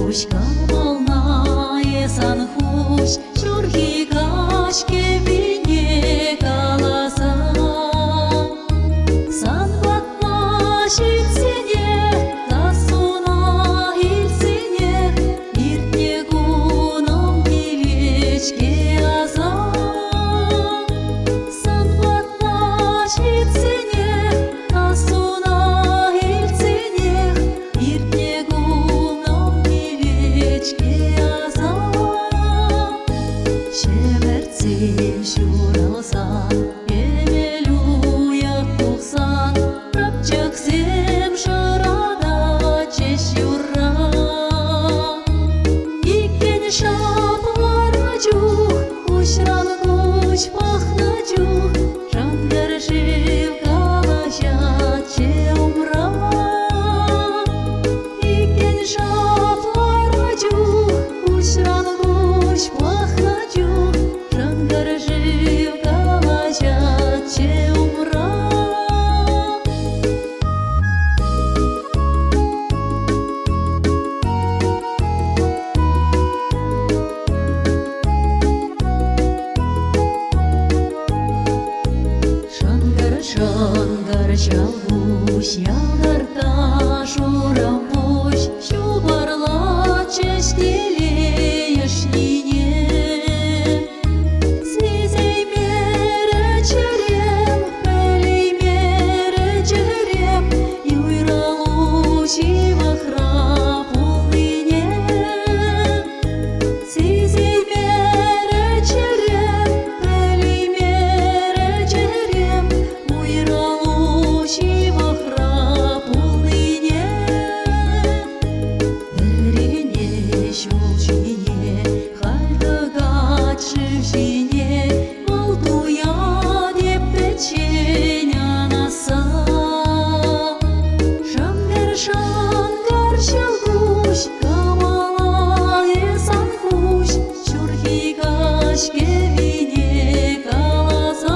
хуш, камална есан хуш, чурхи кашке вине каласа. Сан батма шитсене, тасуна илсене, иртне гуном килечке аза. Сан батма шитсене, тасуна илсене, иртне гуном килечке аза. Шеверцем шуралсан, емелю як тухсан, рапчаксем шырада чеш юра. Иккен шапварачух, кушрангуш пахначух, жангаршив калашат че умра. Иккен шапварачух, кушрангуш пахначух, жангаршив калашат че умра. Шангар чалгуш, ялгарта шурамбуш, шубарла чештеле яшнине. Сизей мере черем, пелей мере черем, и уйралуши вахра пулыне. Сизей мере черем, пелей мере черем, уйралуши вахра пулыне. Эрене щулчине, хальдыгат шившине, волтуя деп печеня наса. Шангар чалгуш, камала есан хуш, чурхи кашке вине каласа.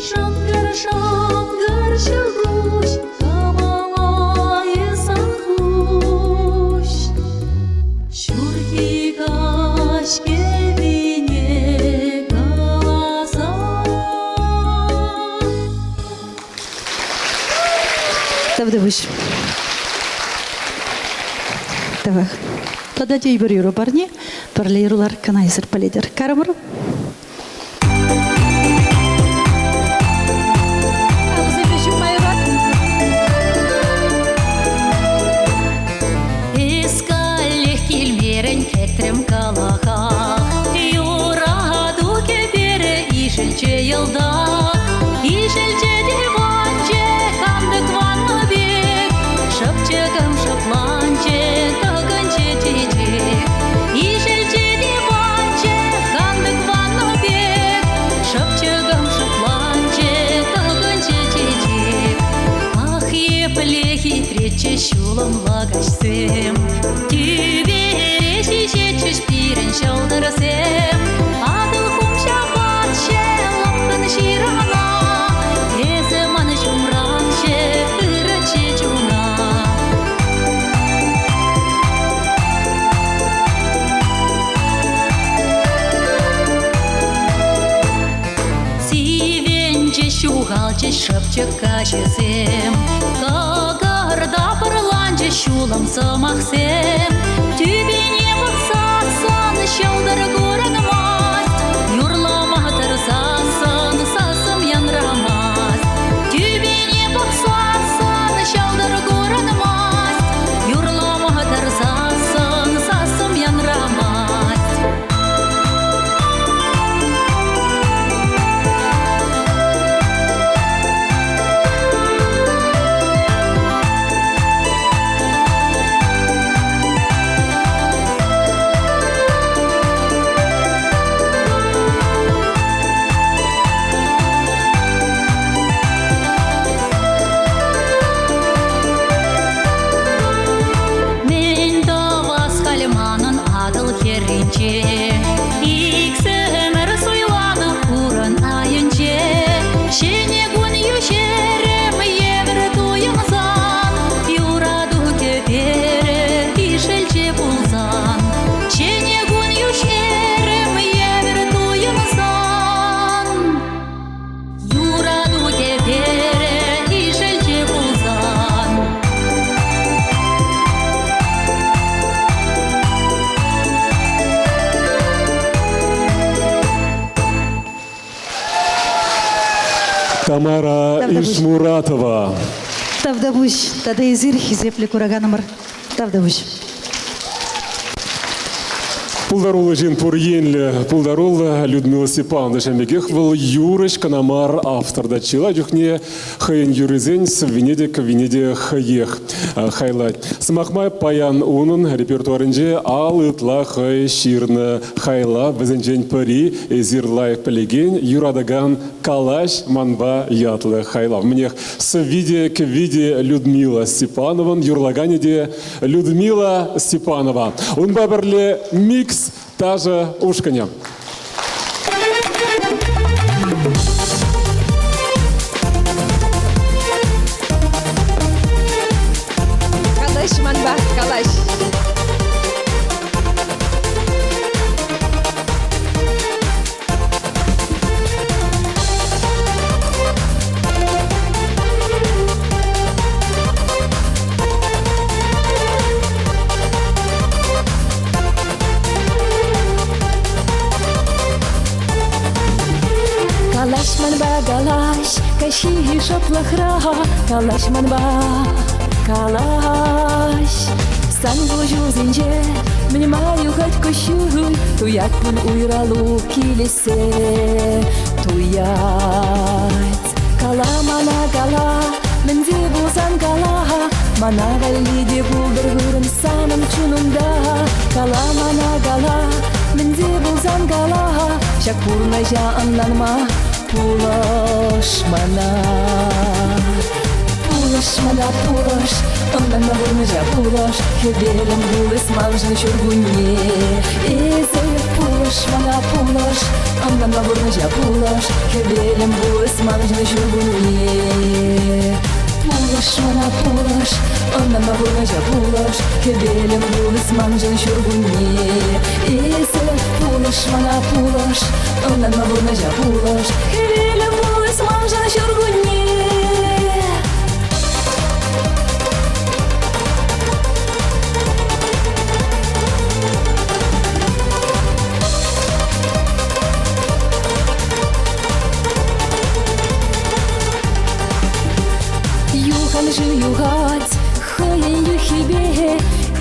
Шангар чалгуш, камала есан хуш, чурхи кашке вине каласа. Тавдывыш. Тавах. Подадей бір юру барне, парле юрулар канайсыр паледер. Карабыр. Искалех килмерен кетрем калаха, юраду кебере ишелче йылда. Ишелче диванче, камдык ванна бек, шыпчыгым шыпланче, тыгынче течек. Ишелче диванче, камдык ванна бек, шыпчыгым шыпланче, тыгынче течек. Ах, еплехи трече шулым лагашсем, тюбере шишечеш пирен шылдырсем. Адыл хумша батше, лапкын ширана, кеземан шумранше, ырыче чуна. Сивенче шугалче шыпчык качесем, кагарда пырланче шулым сымахсем. Тюбене бақсасын, шылдыр көрінмас, юрлама тырсасын, сасым янрамас. Тюбене бақсасын, шылдыр көрінмас, юрлама тырсасын, сасым янрамас. Тамара Давдабуш. Ишмуратова. Тавдабуш, Тадеизир, Хизепли Кураганамар, Тавдабуш. Пулдарулы жин пурьенлі, пулдарулы Людмила Степановна Шамбегех был Юрыч Канамар авторда чила жүхне хайын юризен с Венедик хаех хайлать. Смахмай паян унын репертуарынже ал ытла хай ширны хайла бізінжен пари зирлай пелеген юрадаган калаш манба ятлы хайла. Мнех с виде Людмила Степанова, юрлаганиде Людмила Степанова. Он баберле микс даже ушканя. Калаш манба, калаш. Калаш манба, калаш, каши шоплахра, калаш манба, калаш. Сан вожу зинже, мнимаю хоть кощуй, туят пун уйралу килесе, туят. Кала мана кала, менде бузан кала, мана галиде булдыр гурын саным чунумда. Кала мана кала, менде бузан кала, шак пурна жа аннанма, пулаш мана. Пулаш мана пулаш, аннанма бурна жа пулаш, хебелем булыс манжын шургуне. Эзе пулаш мана пулаш, аннанма бурна жа пулаш, хебелем булыс манжын шургуне. Пулаш мана пулаш, аннанма бурна жа пулаш, хебелем булыс манжын шургуне. Эзе пулаш мана пулаш, аннанма бурна жа пулаш, хебелем булыс манжын шургуне. Югать, хайын юхибе,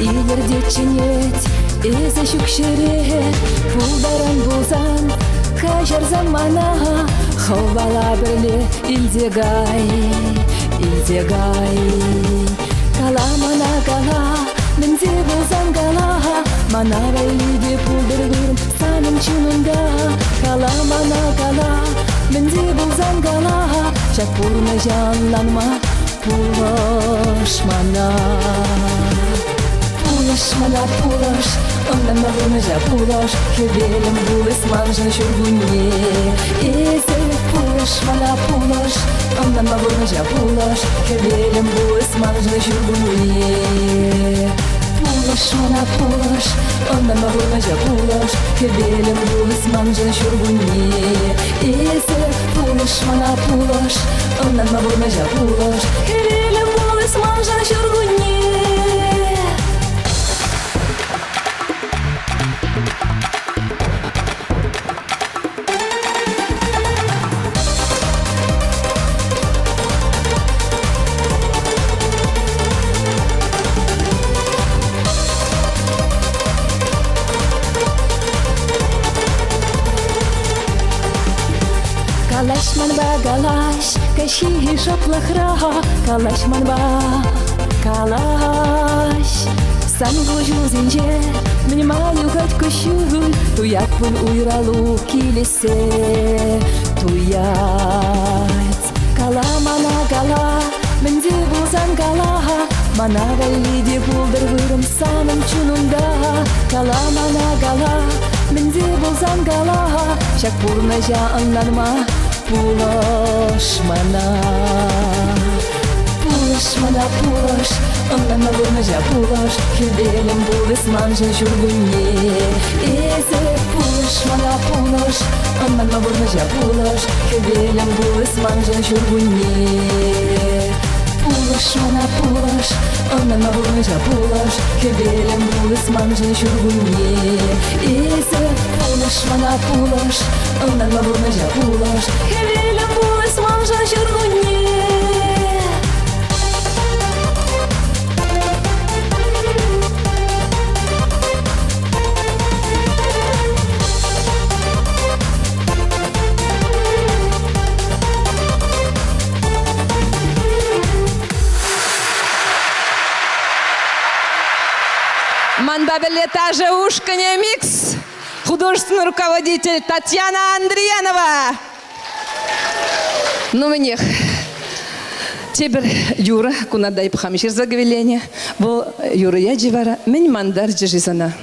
илерде ченет, эзе шукшере, пулдаран булзан, кажар замана, ховала берле, илдегай. Кала мана кала, менде булзан кала, мана вайлиде пулдыргын, саным чунында. Кала мана кала, менде булзан кала, шак пурна жанланма. Пулаш мана, пулаш, аннанма бурна жа пулаш, хебелем булыс манжын шургуне. Эзе пулаш мана пулаш, аннанма бурна жа пулаш, хебелем булыс манжын шургуне. Пулаш мана пулаш, аннанма бурна жа пулаш, хебелем булыс манжын шургуне. Эзе пулаш мана пулаш, аннанма бурна жа пулаш, хебелем булыс манжын шургуне. Калаш манба, калаш, каши шоплахра, калаш манба, калаш. Сан вожу зинже, мнимаю хоть кощуй, туят пун уйралу килесе, туят. Кала мана кала, менде булзан кала, мана галиде булдыр гырым саным чунunda. Кала мана кала, менде булзан кала, шак пурна жа аннанма. Пулаш мана, аннанма бурна жа пулаш, хебелем булыс манжын шургуне. Эзе пулаш мана пулаш, аннанма бурна жа пулаш, хебелем булыс манжын шургуне. Пулаш мана пулаш, аннанма бурна жа пулаш, хебелем булыс булыс манжын шургуне. Эсе пулыш мана пулыш, ондан мавурны жа пулыш, хевелем булыс манжын шургуне. Манбабелетаже Ушканя Микс, художественный руководитель Татьяна Андриянова. Ну, мне теперь Юра, куда дай пхамишир заговеление, был Юра Ядживара, мен мандар джижизана.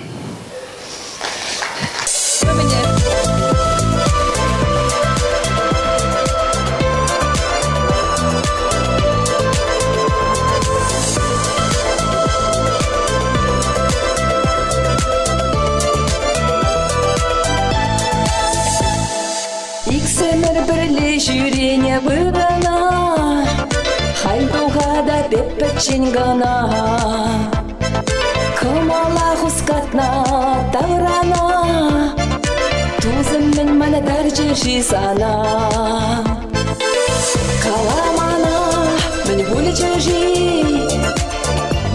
Иксемер бірле жүрене бұдана, Хайдуғада беппечен ғана. Кымала хускатна таврана, Тузыммен мана дәрже жизана. Каламана, мен бұлі жежи,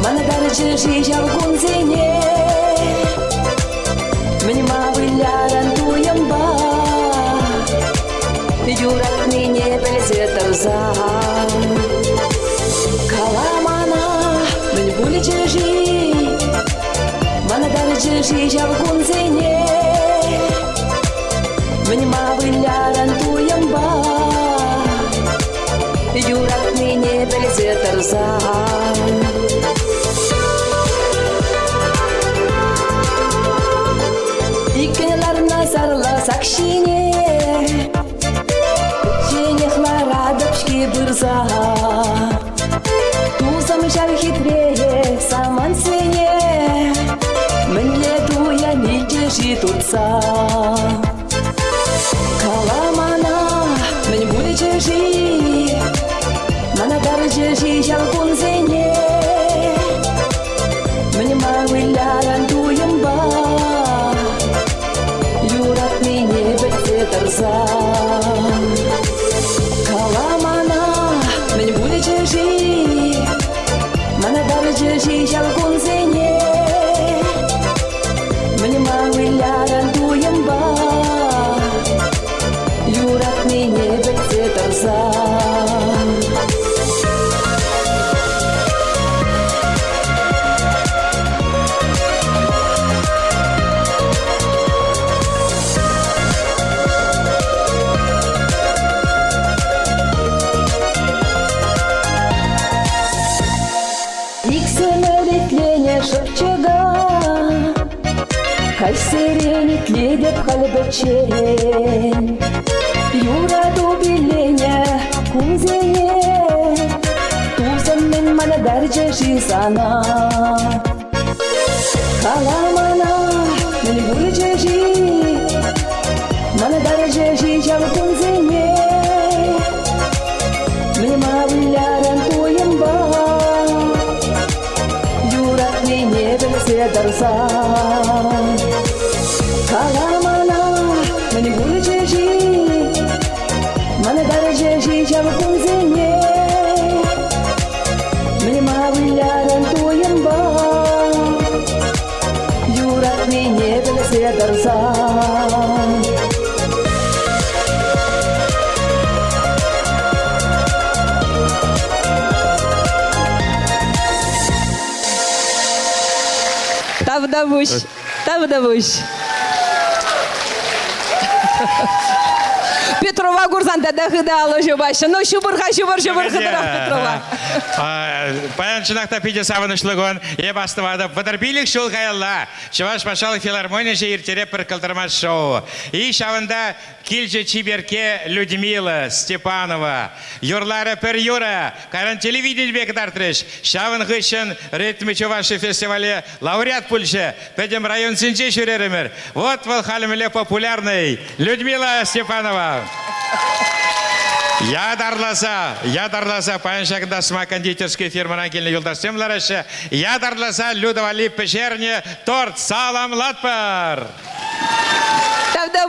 Мана дәрже жи жалғын зене. Мен мавыляран туем ба, Юрак мне безетарза. Каламана, мен були чежи, Мана дали чежи жалгун зене. Мен мавыляран туямба, Юрак мне безетарза. Икелар назарла сакшине, бырза, тузам жар хитрее саман сене, мне дуя не держи турца. Каламана, мен були держи, мана дар держи жалгун зене, мне мавыляран дуемба, Юрак мне бетсе тарза. Каламана, мен були чежи, Мана дали чежи жалгун зене, Мен мавыляран дуемба, Юрак мне бетсе тарза. Шапчага, кайсеренит ледеп халбачен, Юра дубилене кунзене, Тузам мен мана дарже жизана. Каламана, мен були жежи, Мана дарже жизал кунзене, Мен мавыляран туемба, не белсе дарза. Каламана, мен були жежи, Мана дарже жи жалгун зене, Мен мавыляран туемба, Юрак не белсе дарза. Тавдавуш. Петрова Гурзанда дагыдала жобаша. Ну, шубырха дырах Петрова. Паянчынақта пиде савынышлығын, ебастывады. Вадырбилік шул қайалла. Чываш пашалы филармония же ертереп бір кылдырмас шоу. И шавында килже Чиберке Людмила Степанова. Юрлары пір юра. Каран телевидение бекдартрыш. Шавын ғышын ритмі Чуваши фестивале лауреат пульше. Педем район синче шүреремір. Вот вал халіміле популярный Людмила Степанова. Ядарласа, паяншакында сма кондитерская фирманан келген юлдашымлар ашы. Ядарласа, Людовали печерне торт саламлатпар. Тогда